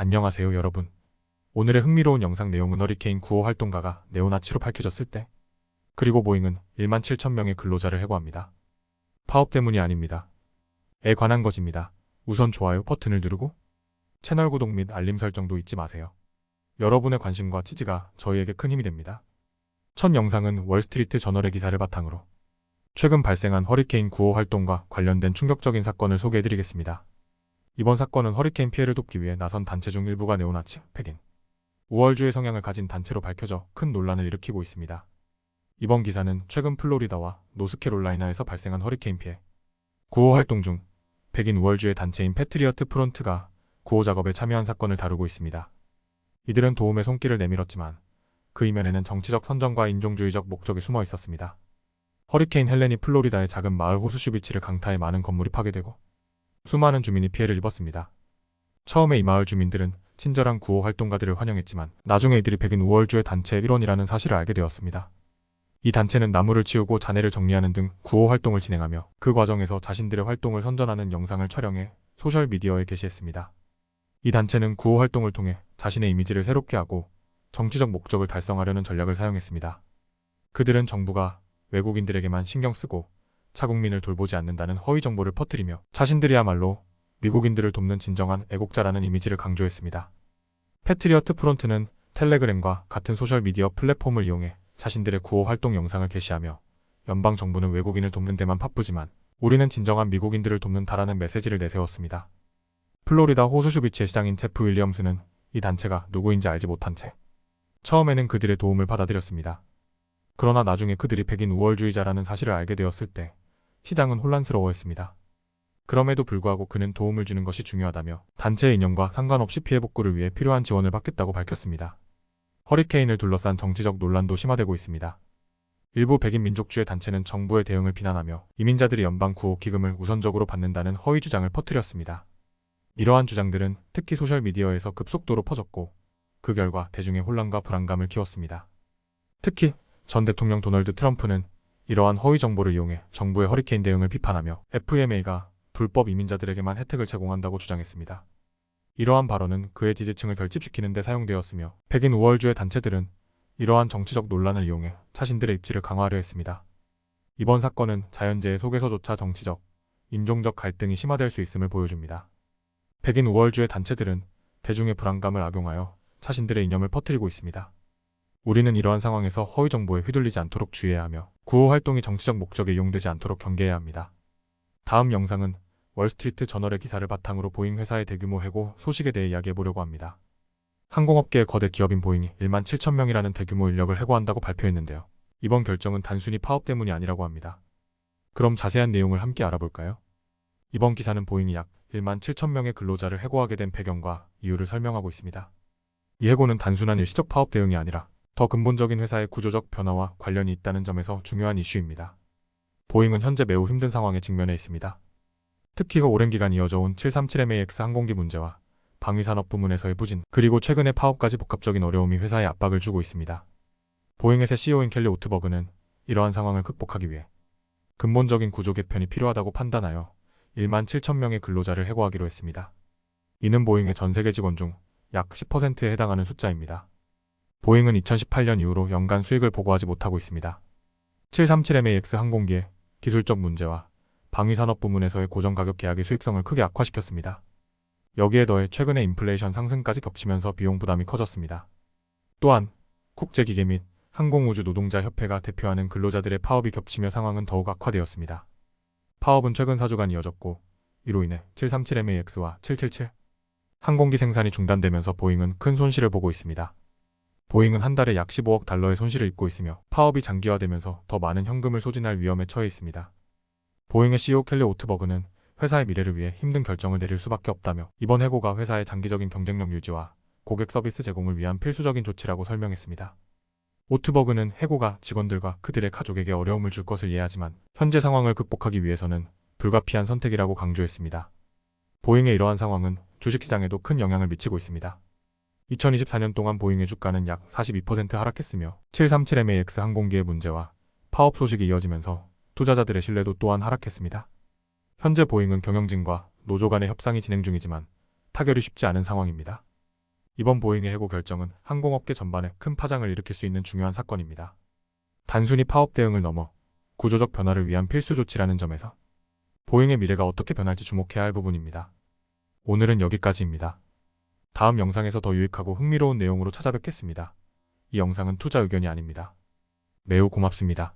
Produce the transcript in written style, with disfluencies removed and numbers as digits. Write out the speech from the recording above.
안녕하세요 여러분. 오늘의 흥미로운 영상 내용은 허리케인 9호 활동가가 네오나치로 밝혀졌을 때, 그리고 보잉은 17,000명의 근로자를 해고합니다. 파업 때문이 아닙니다. 에 관한 것입니다. 우선 좋아요 버튼을 누르고 채널 구독 및 알림 설정도 잊지 마세요. 여러분의 관심과 지지가 저희에게 큰 힘이 됩니다. 첫 영상은 월스트리트 저널의 기사를 바탕으로 최근 발생한 허리케인 9호 활동과 관련된 충격적인 사건을 소개해드리겠습니다. 이번 사건은 허리케인 피해를 돕기 위해 나선 단체 중 일부가 네오나치, 백인, 우월주의 성향을 가진 단체로 밝혀져 큰 논란을 일으키고 있습니다. 이번 기사는 최근 플로리다와 노스캐롤라이나에서 발생한 허리케인 피해 9호 활동 중 백인 우월주의 단체인 패트리어트 프론트가 구호 작업에 참여한 사건을 다루고 있습니다. 이들은 도움의 손길을 내밀었지만 그 이면에는 정치적 선정과 인종주의적 목적이 숨어 있었습니다. 허리케인 헬렌이 플로리다의 작은 마을 호수슈비치를 강타해 많은 건물이 파괴되고 수많은 주민이 피해를 입었습니다. 처음에 이 마을 주민들은 친절한 구호 활동가들을 환영했지만 나중에 이들이 백인 우월주의 단체의 일원이라는 사실을 알게 되었습니다. 이 단체는 나무를 치우고 잔해를 정리하는 등 구호 활동을 진행하며 그 과정에서 자신들의 활동을 선전하는 영상을 촬영해 소셜미디어에 게시했습니다. 이 단체는 구호 활동을 통해 자신의 이미지를 새롭게 하고 정치적 목적을 달성하려는 전략을 사용했습니다. 그들은 정부가 외국인들에게만 신경 쓰고 자국민을 돌보지 않는다는 허위 정보를 퍼뜨리며 자신들이야말로 미국인들을 돕는 진정한 애국자라는 이미지를 강조했습니다. 패트리어트 프론트는 텔레그램과 같은 소셜미디어 플랫폼을 이용해 자신들의 구호 활동 영상을 게시하며 연방 정부는 외국인을 돕는 데만 바쁘지만 우리는 진정한 미국인들을 돕는다라는 메시지를 내세웠습니다. 플로리다 호수슈비치의 시장인 제프 윌리엄스는 이 단체가 누구인지 알지 못한 채 처음에는 그들의 도움을 받아들였습니다. 그러나 나중에 그들이 백인 우월주의자라는 사실을 알게 되었을 때 시장은 혼란스러워했습니다. 그럼에도 불구하고 그는 도움을 주는 것이 중요하다며 단체의 이념과 상관없이 피해 복구를 위해 필요한 지원을 받겠다고 밝혔습니다. 허리케인을 둘러싼 정치적 논란도 심화되고 있습니다. 일부 백인 민족주의 단체는 정부의 대응을 비난하며 이민자들이 연방 구호 기금을 우선적으로 받는다는 허위 주장을 퍼뜨렸습니다. 이러한 주장들은 특히 소셜미디어에서 급속도로 퍼졌고 그 결과 대중의 혼란과 불안감을 키웠습니다. 특히 전 대통령 도널드 트럼프는 이러한 허위 정보를 이용해 정부의 허리케인 대응을 비판하며 FMA가 불법 이민자들에게만 혜택을 제공한다고 주장했습니다. 이러한 발언은 그의 지지층을 결집시키는 데 사용되었으며 백인 우월주의 단체들은 이러한 정치적 논란을 이용해 자신들의 입지를 강화하려 했습니다. 이번 사건은 자연재해 속에서조차 정치적, 인종적 갈등이 심화될 수 있음을 보여줍니다. 백인 우월주의 단체들은 대중의 불안감을 악용하여 자신들의 이념을 퍼뜨리고 있습니다. 우리는 이러한 상황에서 허위 정보에 휘둘리지 않도록 주의해야 하며 구호 활동이 정치적 목적에 이용되지 않도록 경계해야 합니다. 다음 영상은 월스트리트 저널의 기사를 바탕으로 보잉 회사의 대규모 해고 소식에 대해 이야기해보려고 합니다. 항공업계의 거대 기업인 보잉이 17,000명이라는 대규모 인력을 해고한다고 발표했는데요. 이번 결정은 단순히 파업 때문이 아니라고 합니다. 그럼 자세한 내용을 함께 알아볼까요? 이번 기사는 보잉이 약 17,000명의 근로자를 해고하게 된 배경과 이유를 설명하고 있습니다. 이 해고는 단순한 일시적 파업 대응이 아니라 더 근본적인 회사의 구조적 변화와 관련이 있다는 점에서 중요한 이슈입니다. 보잉은 현재 매우 힘든 상황에 직면해 있습니다. 특히 오랜 기간 이어져온 737MAX 항공기 문제와 방위산업 부문에서의 부진, 그리고 최근의 파업까지 복합적인 어려움이 회사에 압박을 주고 있습니다. 보잉의 새 CEO인 켈리 오트버그는 이러한 상황을 극복하기 위해 근본적인 구조 개편이 필요하다고 판단하여 17,000명의 근로자를 해고하기로 했습니다. 이는 보잉의 전 세계 직원 중 약 10%에 해당하는 숫자입니다. 보잉은 2018년 이후로 연간 수익을 보고하지 못하고 있습니다. 737MAX 항공기의 기술적 문제와 방위산업 부문에서의 고정가격 계약의 수익성을 크게 악화시켰습니다. 여기에 더해 최근의 인플레이션 상승까지 겹치면서 비용 부담이 커졌습니다. 또한 국제기계 및 항공우주 노동자 협회가 대표하는 근로자들의 파업이 겹치며 상황은 더욱 악화되었습니다. 파업은 최근 4주간 이어졌고 이로 인해 737MAX와 777 항공기 생산이 중단되면서 보잉은 큰 손실을 보고 있습니다. 보잉은 한 달에 약 15억 달러의 손실을 입고 있으며 파업이 장기화되면서 더 많은 현금을 소진할 위험에 처해 있습니다. 보잉의 CEO 켈리 오트버그는 회사의 미래를 위해 힘든 결정을 내릴 수밖에 없다며 이번 해고가 회사의 장기적인 경쟁력 유지와 고객 서비스 제공을 위한 필수적인 조치라고 설명했습니다. 오트버그는 해고가 직원들과 그들의 가족에게 어려움을 줄 것을 이해하지만 현재 상황을 극복하기 위해서는 불가피한 선택이라고 강조했습니다. 보잉의 이러한 상황은 주식시장에도 큰 영향을 미치고 있습니다. 2024년 동안 보잉의 주가는 약 42% 하락했으며 737MAX 항공기의 문제와 파업 소식이 이어지면서 투자자들의 신뢰도 또한 하락했습니다. 현재 보잉은 경영진과 노조 간의 협상이 진행 중이지만 타결이 쉽지 않은 상황입니다. 이번 보잉의 해고 결정은 항공업계 전반에 큰 파장을 일으킬 수 있는 중요한 사건입니다. 단순히 파업 대응을 넘어 구조적 변화를 위한 필수 조치라는 점에서 보잉의 미래가 어떻게 변할지 주목해야 할 부분입니다. 오늘은 여기까지입니다. 다음 영상에서 더 유익하고 흥미로운 내용으로 찾아뵙겠습니다. 이 영상은 투자 의견이 아닙니다. 매우 고맙습니다.